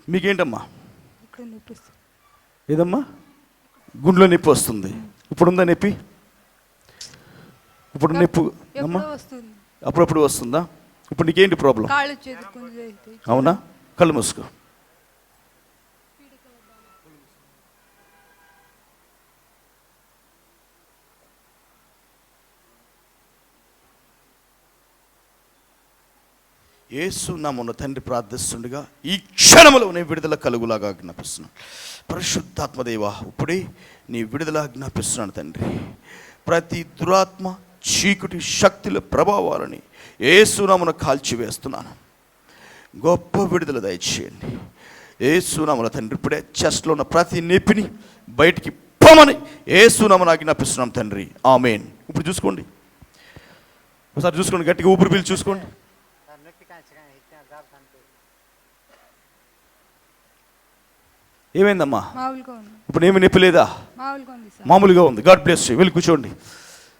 మీకేంటమ్మా? ఇక్కడ నొప్పి వస్తుంది. ఏదమ్మా? గుండెలో నొప్పి వస్తుంది. ఇప్పుడుందా నొప్పి? ఇప్పుడు నొప్పి అమ్మా ఎప్పుడో వస్తుంది. అప్పుడప్పుడు వస్తుందా? ఇప్పుడు నీకేంటి ప్రాబ్లం? కాళ్ళు చేతులు గుంజుతాయి. అవునా? కళ్ళు మూసుకో. యేసు నామమున తండ్రి ప్రార్థిస్తుండగా ఈ క్షణములో నీ విడుదల కలుగులాగా ఆజ్ఞాపిస్తున్నాను. పరిశుద్ధాత్మదేవ, ఇప్పుడే నీ విడుదల ఆజ్ఞాపిస్తున్నాను తండ్రి. ప్రతి దురాత్మ, చీకటి శక్తుల ప్రభావాలని యేసు నామమున కాల్చివేస్తున్నాను. గొప్ప విడుదల దయచేయండి యేసు నామమున తండ్రి. ఇప్పుడే చెస్ట్లో ఉన్న ప్రతి నొప్పిని బయటికి పొమ్మని యేసు నామమున ఆజ్ఞాపిస్తున్నాం తండ్రి. ఆమేన్. ఇప్పుడు చూసుకోండి, ఒకసారి చూసుకోండి, గట్టిగా ఊపిరి పీల్చి చూసుకోండి. ఏమైందమ్మా? ఇప్పుడు ఏమి నొప్పి లేదా? మామూలుగా ఉంది. God bless you. వెళ్ళి కూర్చోండి.